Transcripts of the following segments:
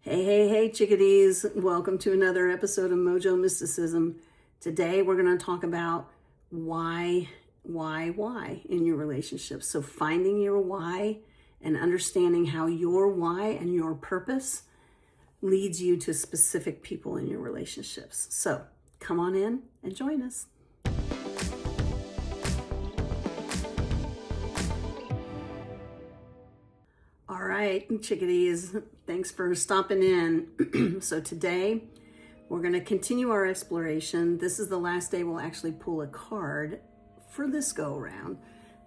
Hey, chickadees. Welcome to another episode of Mojo Mysticism. Today, we're going to talk about why in your relationships. So finding your why and understanding how your why and your purpose leads you to specific people in your relationships. So come on in and join us. All right, chickadees, thanks for stopping in. So today we're going to continue our exploration. This is the last day we'll actually pull a card for this go around.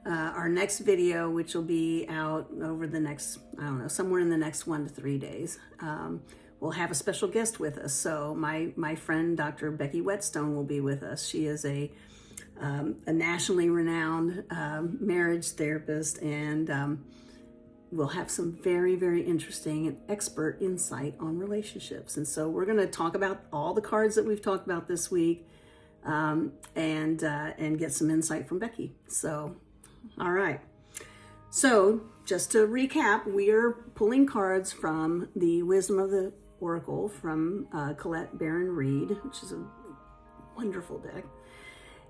Our next video, which will be out over the next, somewhere in the next 1 to 3 days, we'll have a special guest with us. So my friend, Dr. Becky Whetstone, will be with us. She is a nationally renowned marriage therapist, and we'll have some very, very interesting and expert insight on relationships. And so we're going to talk about all the cards that we've talked about this week, and get some insight from Becky. So, all right. So just to recap, we are pulling cards from the Wisdom of the Oracle from Colette Baron Reed, which is a wonderful deck.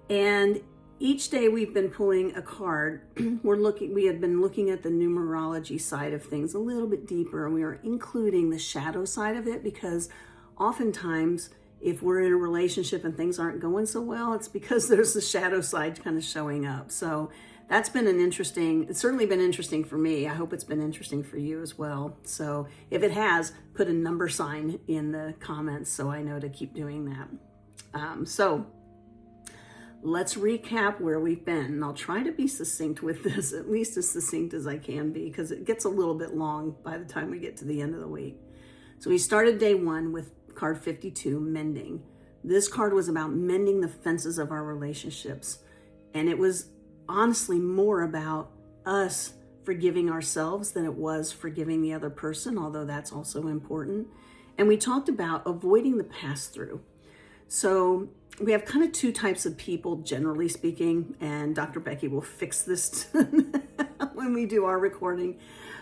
And each day we've been pulling a card. We had been looking at the numerology side of things a little bit deeper, and we are including the shadow side of it because oftentimes if we're in a relationship and things aren't going so well, it's because there's the shadow side kind of showing up. So that's been it's certainly been interesting for me. I hope it's been interesting for you as well. So if it has, put a number sign in the comments so I know to keep doing that. So let's recap where we've been, and I'll try to be succinct with this, at least as succinct as I can be, because it gets a little bit long by the time we get to the end of the week. So we started day 1 with card 52, mending. This card was about mending the fences of our relationships, and it was honestly more about us forgiving ourselves than it was forgiving the other person, although that's also important. And we talked about avoiding the pass-through. So we have kind of 2 types of people, generally speaking, and Dr. Becky will fix this when we do our recording.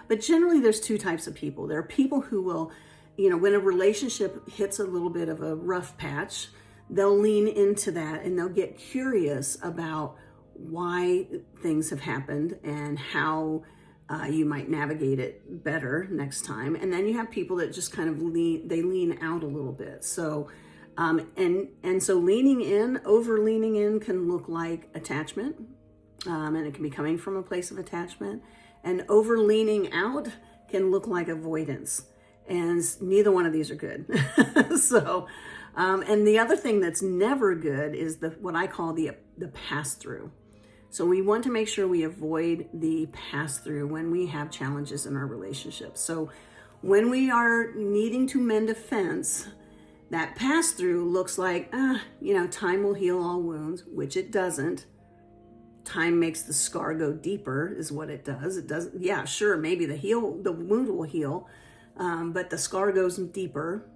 But generally, there's 2 types of people. There are people who will, when a relationship hits a little bit of a rough patch, they'll lean into that and they'll get curious about why things have happened and how you might navigate it better next time. And then you have people that just kind of lean out a little bit. So and so over leaning in can look like attachment, and it can be coming from a place of attachment, and over leaning out can look like avoidance, and neither one of these are good. So, and the other thing that's never good is what I call the pass-through. So we want to make sure we avoid the pass-through when we have challenges in our relationships. So when we are needing to mend a fence, that pass-through looks like, time will heal all wounds, which it doesn't. Time makes the scar go deeper is what it does. It doesn't, yeah, sure, maybe the wound will heal, but the scar goes deeper.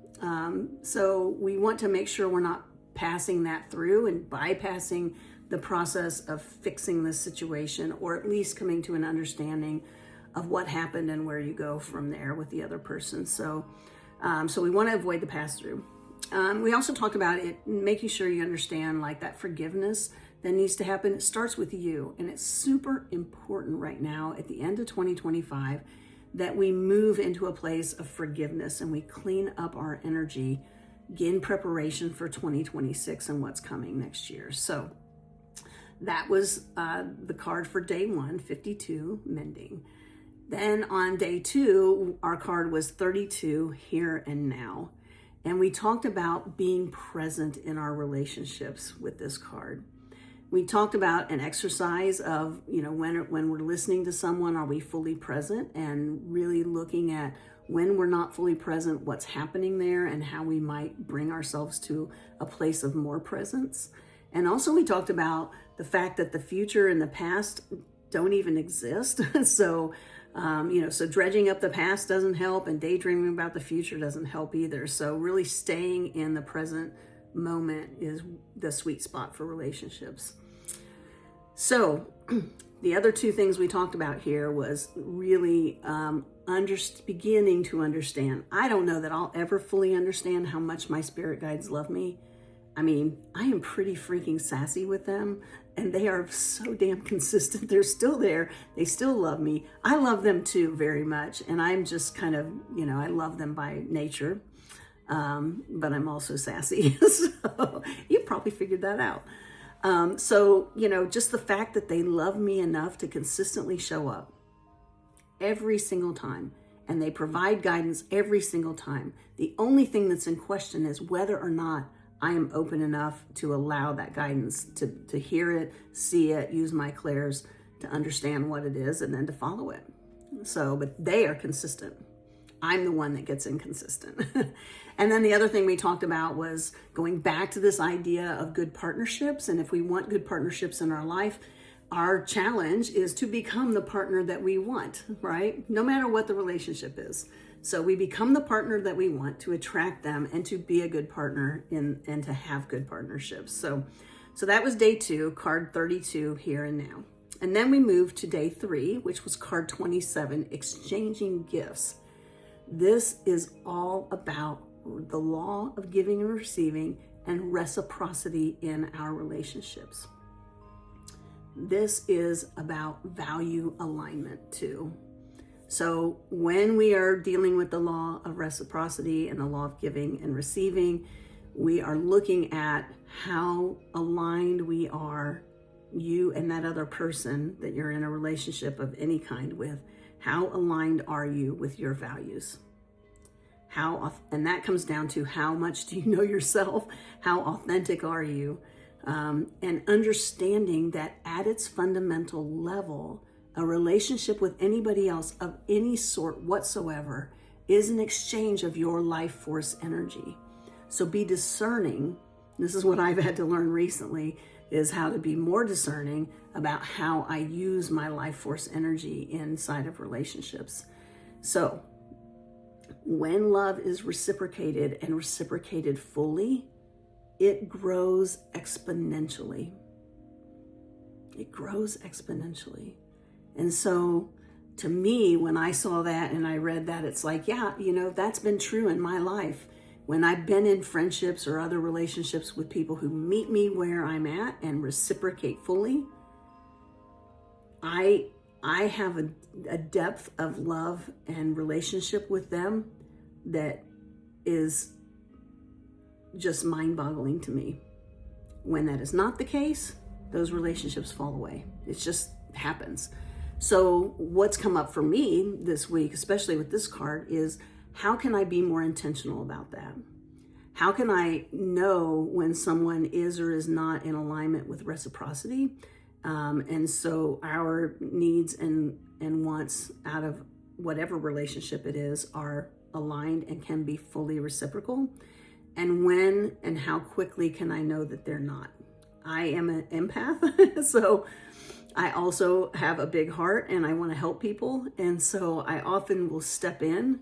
So we want to make sure we're not passing that through and bypassing the process of fixing the situation, or at least coming to an understanding of what happened and where you go from there with the other person. So we want to avoid the pass-through. We also talked about it, making sure you understand like that forgiveness that needs to happen. It starts with you, and it's super important right now at the end of 2025 that we move into a place of forgiveness and we clean up our energy in preparation for 2026 and what's coming next year. So that was the card for day 1, 52, mending. Then on day 2, our card was 32, here and now. And we talked about being present in our relationships with this card. We talked about an exercise of, when we're listening to someone, are we fully present? And really looking at when we're not fully present, what's happening there and how we might bring ourselves to a place of more presence. And also we talked about the fact that the future and the past don't even exist. So dredging up the past doesn't help, and daydreaming about the future doesn't help either. So really staying in the present moment is the sweet spot for relationships. So the other 2 things we talked about here was really beginning to understand. I don't know that I'll ever fully understand how much my spirit guides love me. I mean, I am pretty freaking sassy with them, and they are so damn consistent. They're still there. They still love me. I love them too very much, and I'm just kind of, I love them by nature, but I'm also sassy. So you probably figured that out. So, just the fact that they love me enough to consistently show up every single time, and they provide guidance every single time. The only thing that's in question is whether or not I am open enough to allow that guidance, to hear it, see it, use my clairs to understand what it is, and then to follow it. So, but they are consistent. I'm the one that gets inconsistent. And then the other thing we talked about was going back to this idea of good partnerships. And if we want good partnerships in our life, our challenge is to become the partner that we want, right? No matter what the relationship is. So we become the partner that we want to attract them and to be a good partner and to have good partnerships. So that was day 2, card 32, here and now. And then we moved to day 3, which was card 27, exchanging gifts. This is all about the law of giving and receiving and reciprocity in our relationships. This is about value alignment too. So when we are dealing with the law of reciprocity and the law of giving and receiving, we are looking at how aligned we are, you and that other person that you're in a relationship of any kind with. How aligned are you with your values? And that comes down to how much do you know yourself? How authentic are you? And understanding that at its fundamental level, a relationship with anybody else of any sort whatsoever is an exchange of your life force energy. So be discerning. This is what I've had to learn recently, is how to be more discerning about how I use my life force energy inside of relationships. So when love is reciprocated and reciprocated fully, it grows exponentially. It grows exponentially. And so to me, when I saw that and I read that, it's like, yeah, that's been true in my life. When I've been in friendships or other relationships with people who meet me where I'm at and reciprocate fully, I have a depth of love and relationship with them that is just mind-boggling to me. When that is not the case, those relationships fall away. It just happens. So what's come up for me this week, especially with this card, is how can I be more intentional about that? How can I know when someone is or is not in alignment with reciprocity? And so our needs and wants out of whatever relationship it is are aligned and can be fully reciprocal. And when and how quickly can I know that they're not? I am an empath, so I also have a big heart and I want to help people. And so I often will step in,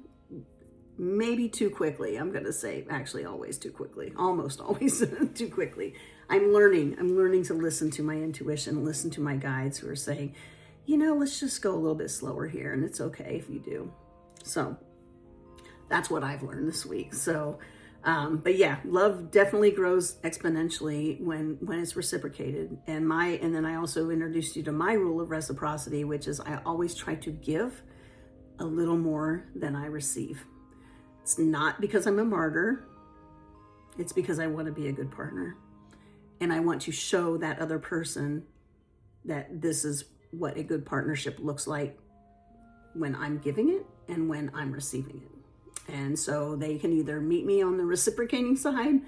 maybe too quickly. I'm going to say actually always too quickly, almost always too quickly. I'm learning to listen to my intuition, listen to my guides who are saying, let's just go a little bit slower here. And it's okay if you do. So that's what I've learned this week. So, but yeah, love definitely grows exponentially when it's reciprocated. And then I also introduced you to my rule of reciprocity, which is I always try to give a little more than I receive. It's not because I'm a martyr. It's because I want to be a good partner. And I want to show that other person that this is what a good partnership looks like when I'm giving it and when I'm receiving it. And so they can either meet me on the reciprocating side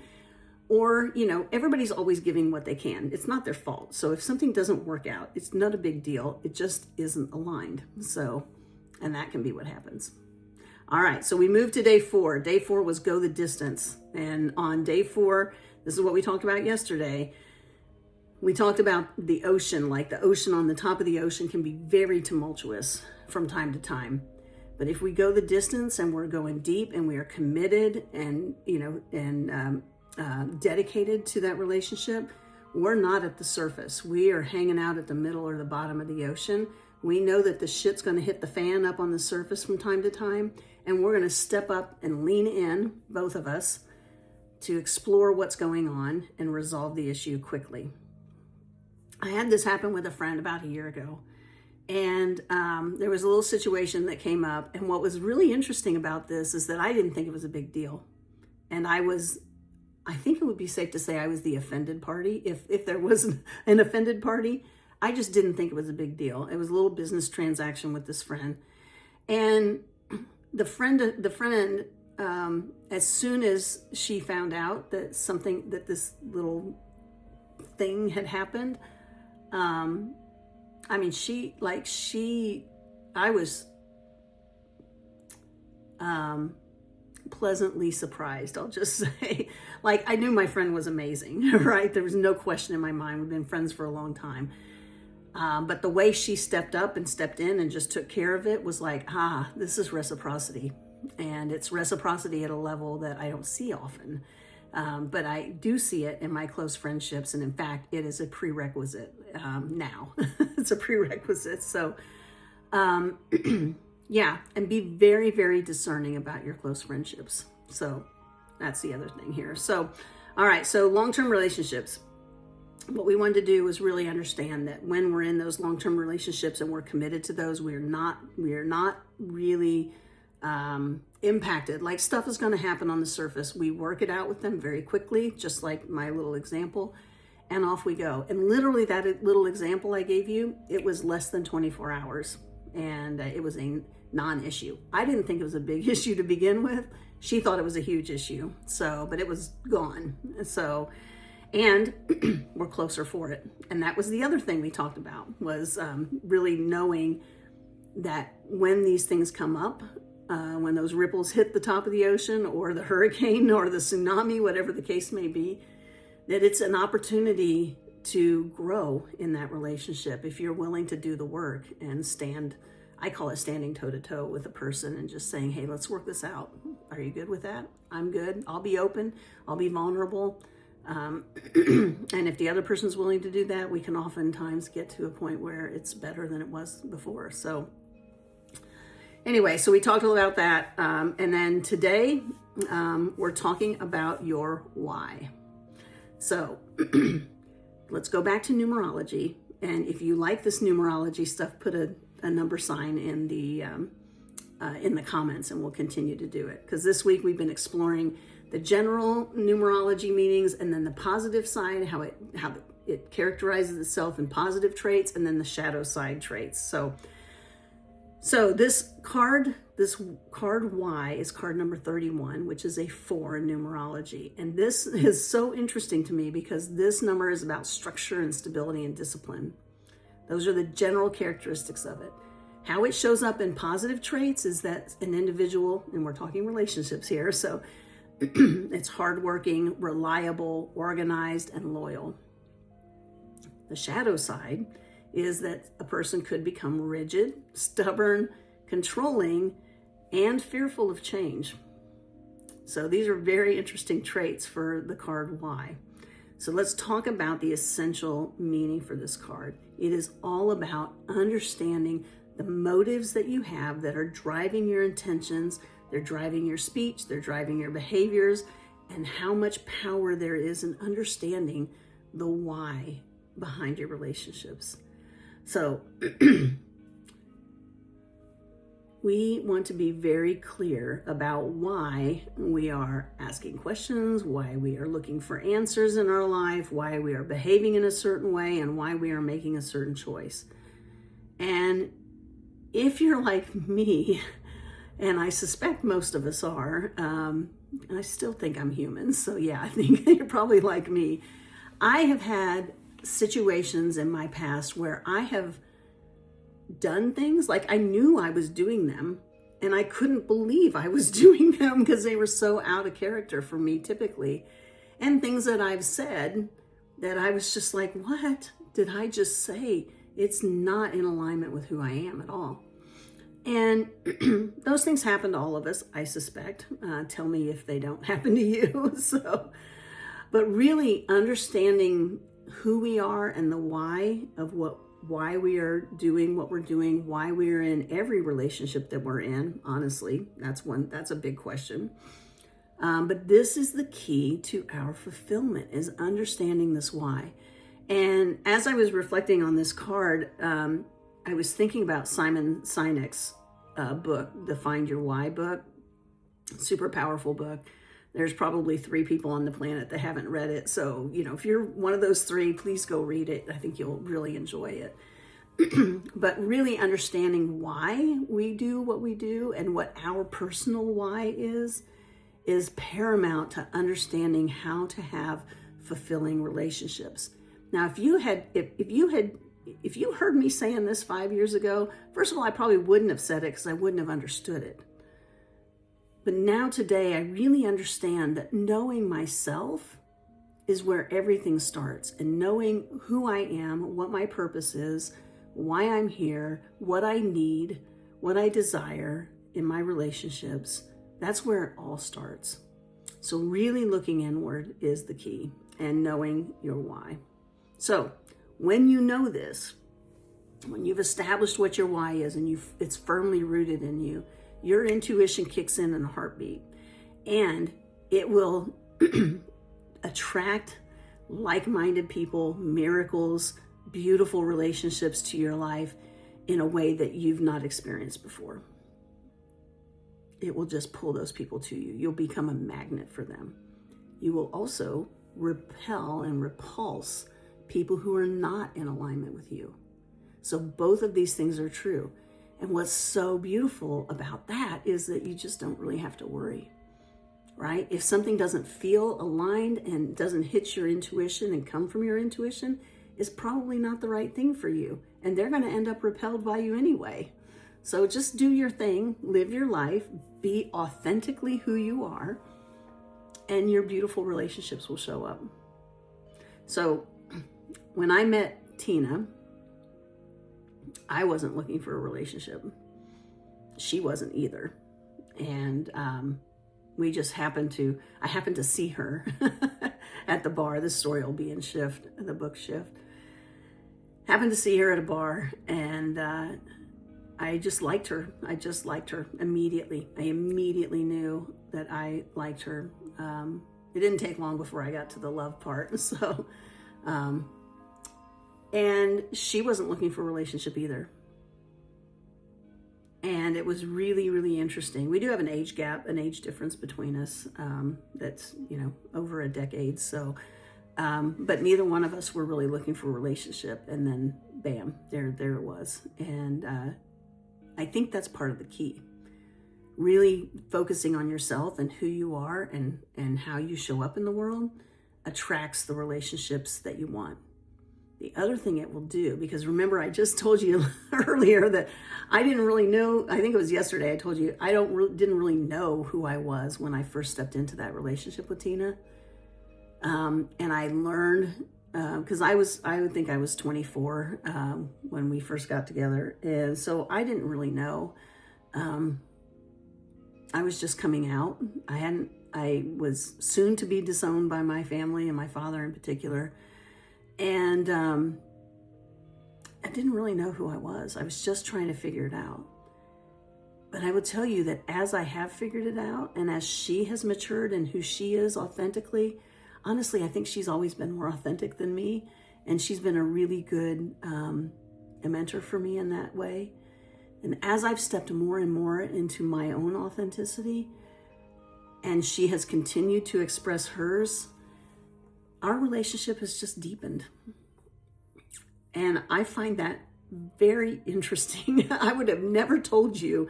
or, everybody's always giving what they can. It's not their fault. So if something doesn't work out, it's not a big deal. It just isn't aligned. So, and that can be what happens. All right. So we moved to day 4. Day 4 was go the distance. And on day 4, this is what we talked about yesterday. We talked about the ocean, like the ocean on the top of the ocean can be very tumultuous from time to time. But if we go the distance and we're going deep and we are committed and, dedicated to that relationship, we're not at the surface. We are hanging out at the middle or the bottom of the ocean We know that the shit's going to hit the fan up on the surface from time to time, and we're going to step up and lean in, both of us, to explore what's going on and resolve the issue quickly. I had this happen with a friend about a year ago, and there was a little situation that came up, and what was really interesting about this is that I didn't think it was a big deal. And I think it would be safe to say I was the offended party. If there was an offended party, I just didn't think it was a big deal. It was a little business transaction with this friend. And the friend, as soon as she found out that this little thing had happened, I was pleasantly surprised, I'll just say. Like, I knew my friend was amazing, right? There was no question in my mind. We've been friends for a long time. But the way she stepped up and stepped in and just took care of it was like, this is reciprocity. And it's reciprocity at a level that I don't see often. But I do see it in my close friendships. And in fact, it is a prerequisite now. It's a prerequisite. So, yeah, and be very, very discerning about your close friendships. So that's the other thing here. So, all right, so long-term relationships. What we wanted to do was really understand that when we're in those long-term relationships and we're committed to those, we are not really impacted. Like, stuff is going to happen on the surface. We work it out with them very quickly, just like my little example, and off we go. And literally that little example I gave you, it was less than 24 hours, and it was a non-issue. I didn't think it was a big issue to begin with. She thought it was a huge issue. So, but it was gone. So, and we're closer for it. And that was the other thing we talked about, was really knowing that when these things come up, when those ripples hit the top of the ocean, or the hurricane or the tsunami, whatever the case may be, that it's an opportunity to grow in that relationship if you're willing to do the work and stand, I call it standing toe to toe with a person and just saying, hey, let's work this out. Are you good with that? I'm good. I'll be open. I'll be vulnerable. And if the other person's willing to do that, we can oftentimes get to a point where it's better than it was before. So anyway, so we talked about that. And then today, we're talking about your why. So let's go back to numerology. And if you like this numerology stuff, put a number sign in the comments, and we'll continue to do it. Because this week we've been exploring the general numerology meanings, and then the positive side, how it characterizes itself in positive traits, and then the shadow side traits. So this card Y is card number 31, which is a 4 in numerology. And this is so interesting to me because this number is about structure and stability and discipline. Those are the general characteristics of it. How it shows up in positive traits is that an individual, and we're talking relationships here, so it's hardworking, reliable, organized, and loyal. The shadow side is that a person could become rigid, stubborn, controlling, and fearful of change. So these are very interesting traits for the card Y. So let's talk about the essential meaning for this card. It is all about understanding the motives that you have that are driving your intentions, they're driving your speech, they're driving your behaviors, and how much power there is in understanding the why behind your relationships. So we want to be very clear about why we are asking questions, why we are looking for answers in our life, why we are behaving in a certain way, and why we are making a certain choice. And if you're like me, and I suspect most of us are, and I still think I'm human, so yeah, I think you're probably like me. I have had situations in my past where I have done things, like I knew I was doing them, and I couldn't believe I was doing them because they were so out of character for me typically. And things that I've said that I was just like, what did I just say? It's not in alignment with who I am at all. And those things happen to all of us, I suspect. Tell me if they don't happen to you. But really understanding who we are and the why of what why we are doing what we're doing, why we're in every relationship that we're in. Honestly, that's a big question. But this is the key to our fulfillment, is understanding this why. And as I was reflecting on this card, I was thinking about Simon Sinek's book, the Find Your Why book. Super powerful book. There's probably 3 people on the planet that haven't read it. So, if you're one of those 3, please go read it. I think you'll really enjoy it. But really understanding why we do what we do and what our personal why is paramount to understanding how to have fulfilling relationships. Now, if you heard me saying this 5 years ago, first of all, I probably wouldn't have said it because I wouldn't have understood it. But now today, I really understand that knowing myself is where everything starts, and knowing who I am, what my purpose is, why I'm here, what I need, what I desire in my relationships, that's where it all starts. So really looking inward is the key, and knowing your why. So when you know this, when you've established what your why is and it's firmly rooted in you, your intuition kicks in a heartbeat, and it will attract like-minded people, miracles, beautiful relationships to your life in a way that you've not experienced before. It will just pull those people to you. You'll become a magnet for them. You will also repel and repulse people who are not in alignment with you. So both of these things are true. And what's so beautiful about that is that you just don't really have to worry, right? If something doesn't feel aligned and doesn't hit your intuition and come from your intuition, it's probably not the right thing for you. And they're going to end up repelled by you anyway. So just do your thing, live your life, be authentically who you are, and your beautiful relationships will show up. So when I met Tina, I wasn't looking for a relationship. She wasn't either. And we just I happened to see her at the bar. This story will be in Shift, the book Shift. Happened to see her at a bar, and I just liked her. I just liked her immediately. I immediately knew that I liked her. It didn't take long before I got to the love part. So, and she wasn't looking for a relationship either. And it was really, really interesting. We do have an age gap, an age difference between us that's, over a decade. So, but neither one of us were really looking for a relationship. And then, bam, there it was. And I think that's part of the key. Really focusing on yourself and who you are and how you show up in the world attracts the relationships that you want. The other thing it will do, because remember, I just told you earlier that I didn't really know, I think it was yesterday, I told you, didn't really know who I was when I first stepped into that relationship with Tina. And I learned, because I would think I was 24 when we first got together. And so I didn't really know. I was just coming out. I was soon to be disowned by my family and my father in particular. And I didn't really know who I was. I was just trying to figure it out. But I will tell you that as I have figured it out, and as she has matured in who she is authentically, honestly, I think she's always been more authentic than me. And she's been a really good a mentor for me in that way. And as I've stepped more and more into my own authenticity, and she has continued to express hers, our relationship has just deepened. And I find that very interesting. I would have never told you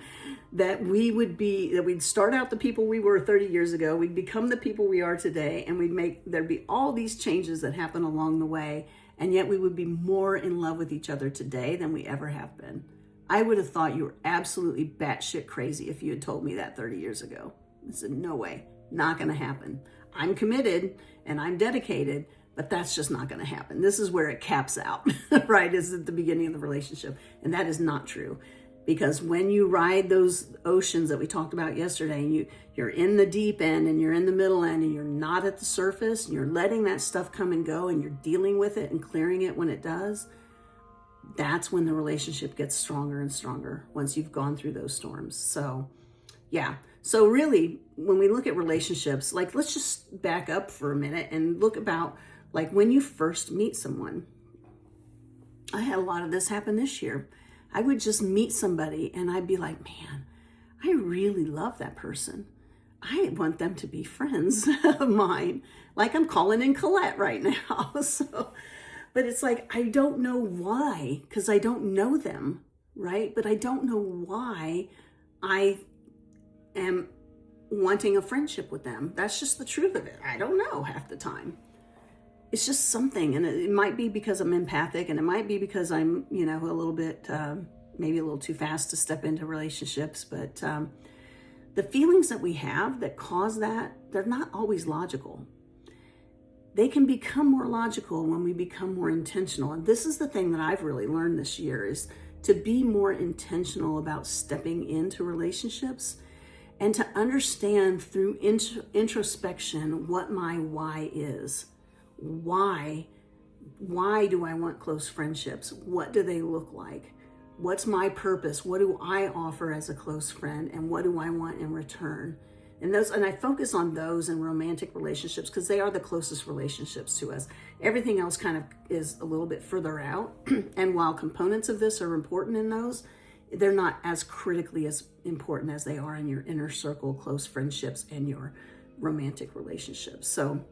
that we'd start out the people we were 30 years ago, we'd become the people we are today, and there'd be all these changes that happen along the way, and yet we would be more in love with each other today than we ever have been. I would have thought you were absolutely batshit crazy if you had told me that 30 years ago. I said, no way, not gonna happen. I'm committed and I'm dedicated, but that's just not gonna happen. This is where it caps out, right? Is at the beginning of the relationship. And that is not true. Because when you ride those oceans that we talked about yesterday, and you're in the deep end and you're in the middle end and you're not at the surface, and you're letting that stuff come and go and you're dealing with it and clearing it when it does, that's when the relationship gets stronger and stronger once you've gone through those storms. So yeah. So really, when we look at relationships, like, let's just back up for a minute and look about, like, when you first meet someone. I had a lot of this happen this year. I would just meet somebody and I'd be like, man, I really love that person. I want them to be friends of mine. Like, I'm calling in Colette right now. So, but it's like, I don't know why, because I don't know them, right? But I don't know why I am wanting a friendship with them. That's just the truth of it. I don't know half the time. It's just something, and it might be because I'm empathic, and it might be because I'm, a little bit, maybe a little too fast to step into relationships, but the feelings that we have that cause that, they're not always logical. They can become more logical when we become more intentional. And this is the thing that I've really learned this year, is to be more intentional about stepping into relationships and to understand through introspection what my why is. Why do I want close friendships? What do they look like? What's my purpose? What do I offer as a close friend? And what do I want in return? And I focus on those in romantic relationships because they are the closest relationships to us. Everything else kind of is a little bit further out. And while components of this are important in those, they're not as critically as important as they are in your inner circle, close friendships, and your romantic relationships. So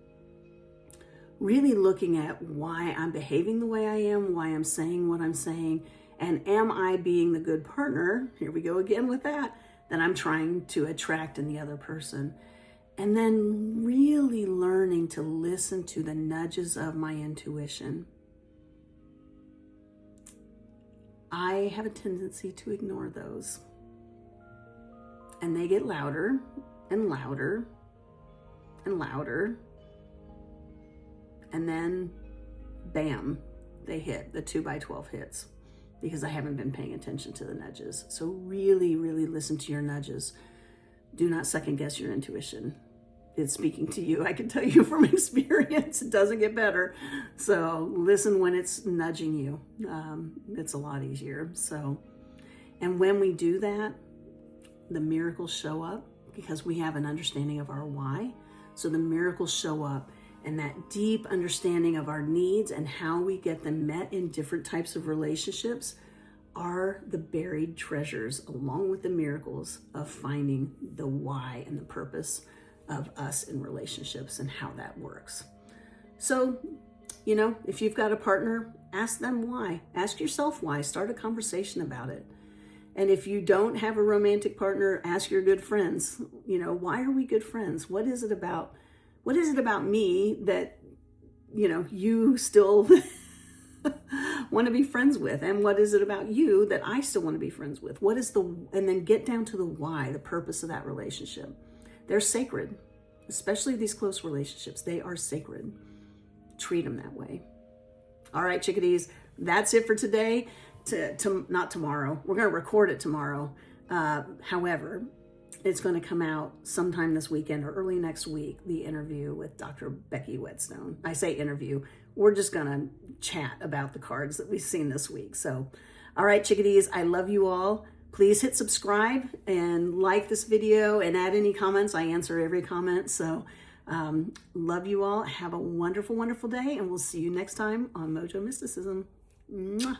really looking at why I'm behaving the way I am, why I'm saying what I'm saying, and am I being the good partner, here we go again with that I'm trying to attract in the other person. And then really learning to listen to the nudges of my intuition. I have a tendency to ignore those. And they get louder and louder and louder. And then, bam, they hit. The 2x12 hits because I haven't been paying attention to the nudges. So really, really listen to your nudges. Do not second guess your intuition. It's speaking to you. I can tell you from experience, it doesn't get better. So listen when it's nudging you. It's a lot easier. So, and when we do that, the miracles show up because we have an understanding of our why. So the miracles show up. And that deep understanding of our needs and how we get them met in different types of relationships are the buried treasures, along with the miracles of finding the why and the purpose of us in relationships and how that works. So, if you've got a partner, ask them why. Ask yourself why. Start a conversation about it. And if you don't have a romantic partner, ask your good friends, why are we good friends? What is it about me that, you still want to be friends with? And what is it about you that I still want to be friends with? And then get down to the why, the purpose of that relationship. They're sacred, especially these close relationships. They are sacred. Treat them that way. All right, chickadees, that's it for today. Not tomorrow. We're going to record it tomorrow. However, it's going to come out sometime this weekend or early next week, the interview with Dr. Becky Whetstone. I say interview. We're just going to chat about the cards that we've seen this week. So, all right, chickadees, I love you all. Please hit subscribe and like this video and add any comments. I answer every comment. So, love you all. Have a wonderful, wonderful day, and we'll see you next time on Mojo Mysticism. Mwah.